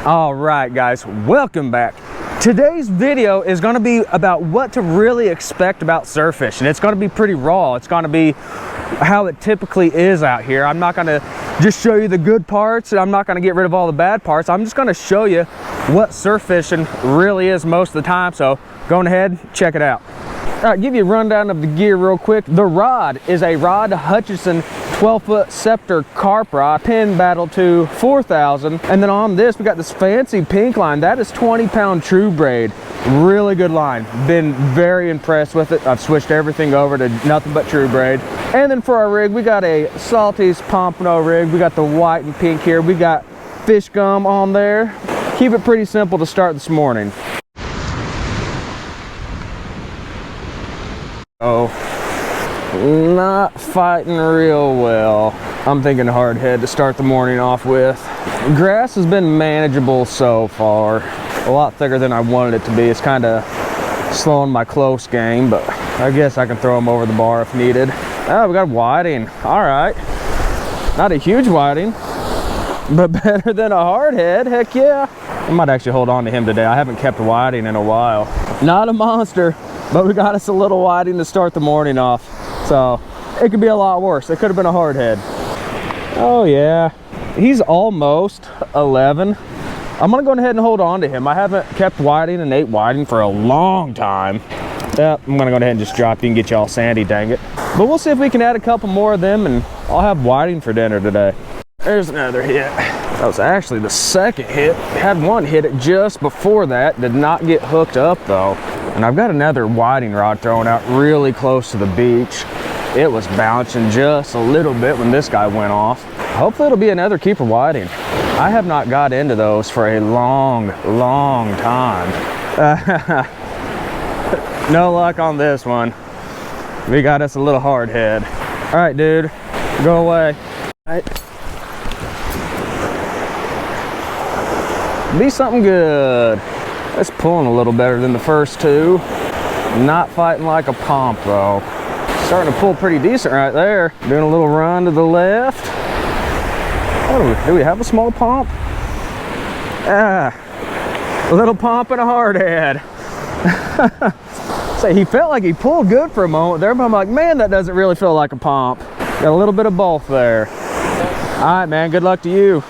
All right, guys, welcome back. Today's video is going to be about what to really expect about surf fishing. It's going to be pretty raw. It's going to be how it typically is out here. I'm not going to just show you the good parts, and I'm not going to get rid of all the bad parts. I'm just going to show you what surf fishing really is most of the time. So go ahead, check it out. All right, give you a rundown of the gear real quick. The rod is a Rod Hutchinson 12-foot Scepter carp rod, pin battle to 4,000. And then on this, we got this fancy pink line. That is 20-pound true braid. Really good line. Been very impressed with it. I've switched everything over to nothing but true braid. And then for our rig, we got a Salty's pompano rig. We got the white and pink here. We got fish gum on there. Keep it pretty simple to start this morning. Oh, not fighting real well. I'm thinking hard head to start the morning off with. Grass has been manageable so far. A lot thicker than I wanted it to be. It's kind of slowing my close game, but I guess I can throw them over the bar if needed. Oh, we got whiting. All right. Not a huge whiting, but better than a hard head. Heck yeah. I might actually hold on to him today. I haven't kept whiting in a while. Not a monster, but we got us a little whiting to start the morning off. So it could be a lot worse. It could have been a hard head. Oh yeah, he's almost 11. I'm gonna go ahead and hold on to him. I haven't kept whiting and ate whiting for a long time. Yep, I'm gonna go ahead and just drop you and get you all sandy, dang it. But we'll see if we can add a couple more of them, and I'll have whiting for dinner today. There's another hit. That was actually the second hit. Had one hit it just before that. Did not get hooked up though. And I've got another whiting rod thrown out really close to the beach. It was bouncing just a little bit when this guy went off. Hopefully it'll be another keeper whiting. I have not got into those for a long time. No luck on this one. We got us a little hard head. All right, dude, go away. All right. Be something good. It's pulling a little better than the first two. Not fighting like a pomp though. Starting to pull pretty decent right there. Doing a little run to the left. Oh, do we have a small pomp? A little pomp and a hard head. So he felt like he pulled good for a moment there, but I'm like, man, that doesn't really feel like a pomp. Got a little bit of both there. All right, man, good luck to you.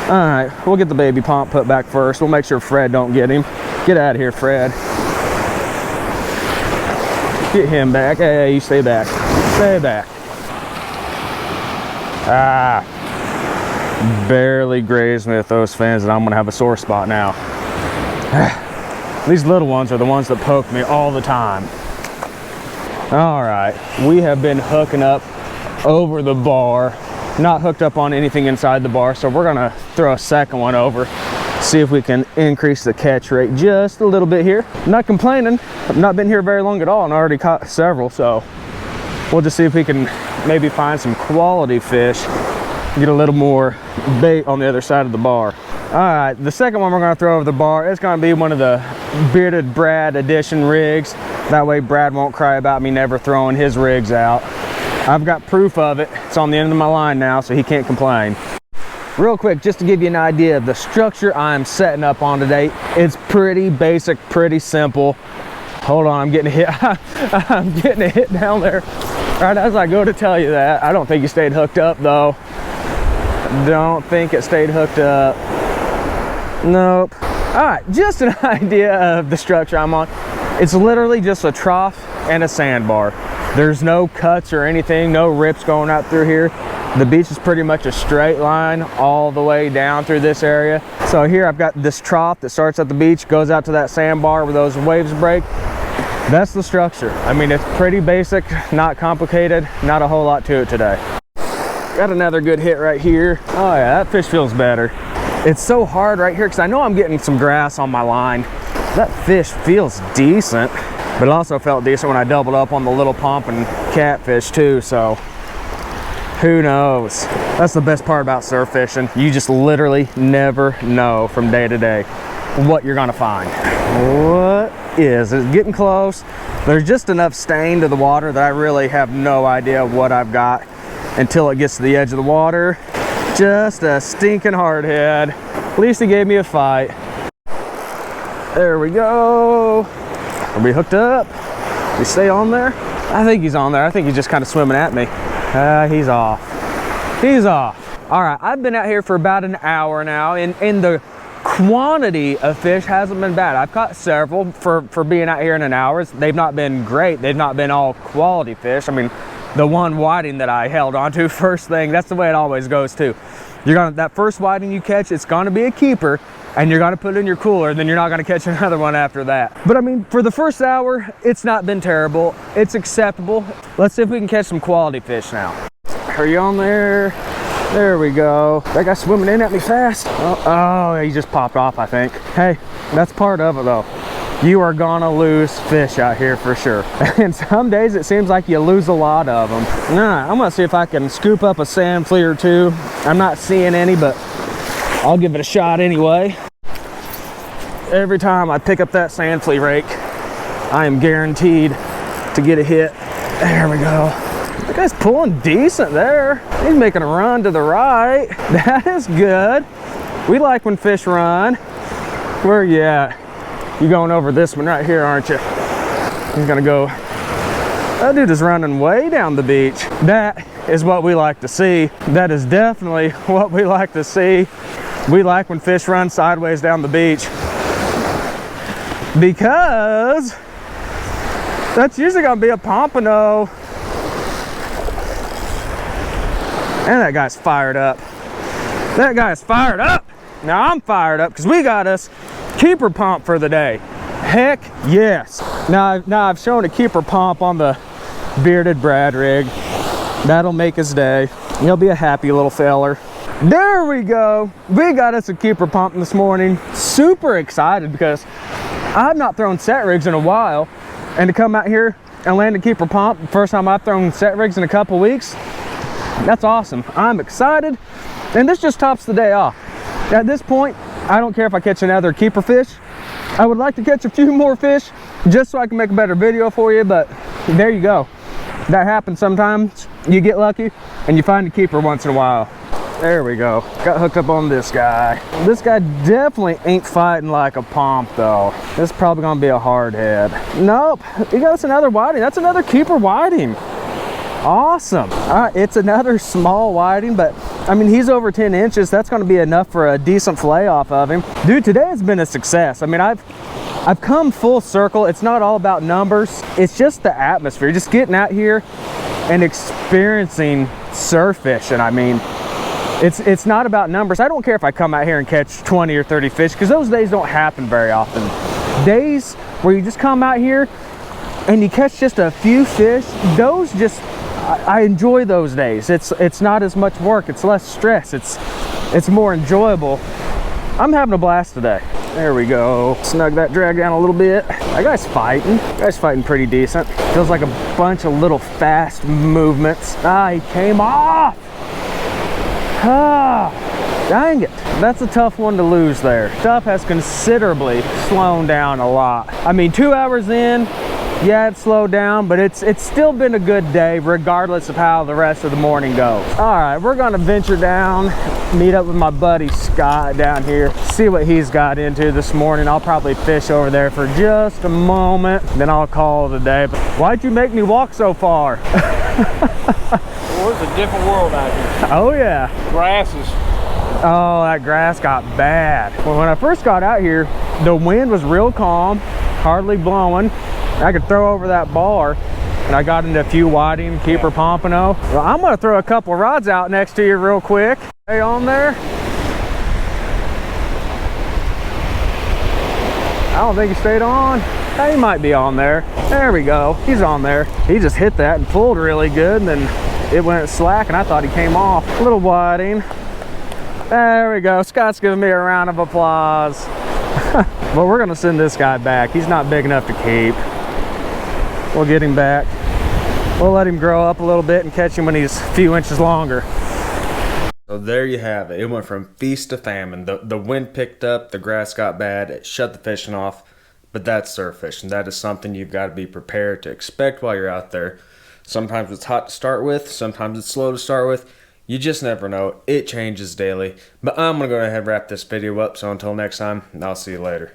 All right, we'll get the baby pomp put back first. We'll make sure Fred don't get him. Get out of here, Fred. Get him back. Hey, you stay back. Stay back. Ah. Barely grazed me with those fins, and I'm gonna have a sore spot now. These little ones are the ones that poke me all the time. All right, we have been hooking up over the bar. Not hooked up on anything inside the bar, so we're gonna throw a second one over, see if we can increase the catch rate just a little bit here. I'm not complaining. I've not been here very long at all and already caught several, so we'll just see if we can maybe find some quality fish, get a little more bait on the other side of the bar. All right, the second one we're gonna throw over the bar, it's gonna be one of the Bearded Brad edition rigs. That way Brad won't cry about me never throwing his rigs out. I've got proof of it. It's on the end of my line now, so he can't complain. Real quick, just to give you an idea of the structure I'm setting up on today, it's pretty basic, pretty simple. Hold on, I'm getting hit. I'm getting a hit down there right as I go to tell you that. I don't think you stayed hooked up though. Don't think it stayed hooked up. Nope. All right, just an idea of the structure I'm on. It's literally just a trough and a sandbar. There's no cuts or anything, no rips going out through here. The beach is pretty much a straight line all the way down through this area. So here I've got this trough that starts at the beach, goes out to that sandbar where those waves break. That's the structure. I mean, it's pretty basic, not complicated, not a whole lot to it today. Got another good hit right here. Oh yeah, that fish feels better. It's so hard right here because I know I'm getting some grass on my line. That fish feels decent. But it also felt decent when I doubled up on the little pomp and catfish too, so who knows? That's the best part about surf fishing. You just literally never know from day to day what you're gonna find. What is it? Getting close. There's just enough stain to the water that I really have no idea what I've got until it gets to the edge of the water. Just a stinking hard head. At least he gave me a fight. There we go. Are we hooked up? We stay on there? I think he's on there. I think he's just kind of swimming at me. He's off. He's off. All right, I've been out here for about an hour now, and the quantity of fish hasn't been bad. I've caught several for being out here in an hour. They've not been great. They've not been all quality fish. I mean, the one whiting that I held onto first thing, that's the way it always goes too. That first whiting you catch, it's gonna be a keeper, and you're gonna put it in your cooler, then you're not gonna catch another one after that. But I mean, for the first hour, it's not been terrible. It's acceptable. Let's see if we can catch some quality fish now. Are you on there? There we go. That guy swimming in at me fast. Oh, he just popped off, I think. Hey, that's part of it though. You are gonna lose fish out here for sure. And some days it seems like you lose a lot of them. Nah, I'm gonna see if I can scoop up a sand flea or two. I'm not seeing any, but I'll give it a shot anyway. Every time I pick up that sand flea rake, I am guaranteed to get a hit. There we go. That guy's pulling decent there. He's making a run to the right. That is good. We like when fish run. Where are you at? You going over this one right here, aren't you? He's gonna go. That dude is running way down the beach. That is what we like to see. That is definitely what we like to see. We like when fish run sideways down the beach, because that's usually gonna be a pompano. And that guy's fired up. That guy's fired up. Now I'm fired up because we got us keeper pump for the day. Heck yes. Now I've shown a keeper pump on the bearded Brad rig. That'll make his day. He'll be a happy little feller. There we go. We got us a keeper pump this morning. Super excited because I've not thrown set rigs in a while, and to come out here and land a keeper pump, the first time I've thrown set rigs in a couple weeks, that's awesome. I'm excited, and this just tops the day off. At this point, I don't care if I catch another keeper fish. I would like to catch a few more fish just so I can make a better video for you, but there you go. That happens sometimes. You get lucky and you find a keeper once in a while. There we go. Got hooked up on this guy. This guy definitely ain't fighting like a pomp though. This is probably gonna be a hard head. Nope, he got us another whiting. That's another keeper whiting. Awesome. All right, it's another small whiting, but I mean, he's over 10 inches. That's going to be enough for a decent fillet off of him. Dude, today has been a success. I mean, I've come full circle. It's not all about numbers. It's just the atmosphere, just getting out here and experiencing surf fishing. I mean, it's not about numbers. I don't care if I come out here and catch 20 or 30 fish, because those days don't happen very often. Days where you just come out here and you catch just a few fish, those just, I enjoy those days. It's not as much work. It's less stress. It's more enjoyable. I'm having a blast today. There we go. Snug that drag down a little bit. That guy's fighting. That guy's fighting pretty decent. Feels like a bunch of little fast movements. Ah, he came off. Ah, dang it. That's a tough one to lose there. Stuff has considerably slowed down a lot. I mean, 2 hours in, yeah, it slowed down, but it's still been a good day regardless of how the rest of the morning goes. All right, we're gonna venture down, meet up with my buddy Scott down here, see what he's got into this morning. I'll probably fish over there for just a moment, then I'll call it a day. But why'd you make me walk so far? Well, it's a different world out here. Oh yeah. Grasses. Oh, that grass got bad. Well, when I first got out here, the wind was real calm, hardly blowing. I could throw over that bar, and I got into a few whiting, keeper pompano. Well, I'm gonna throw a couple rods out next to you real quick. Stay on there. I don't think he stayed on. He might be on there. There we go. He's on there. He just hit that and pulled really good, and then it went slack, and I thought he came off. A little whiting. There we go. Scott's giving me a round of applause. Well, we're gonna send this guy back. He's not big enough to keep. We'll get him back. We'll let him grow up a little bit and catch him when he's a few inches longer. So there you have it. It went from feast to famine. The wind picked up, the grass got bad, it shut the fishing off, but that's surf fishing. That is something you've got to be prepared to expect while you're out there. Sometimes it's hot to start with, sometimes it's slow to start with. You just never know. It changes daily. But I'm going to go ahead and wrap this video up. So until next time, I'll see you later.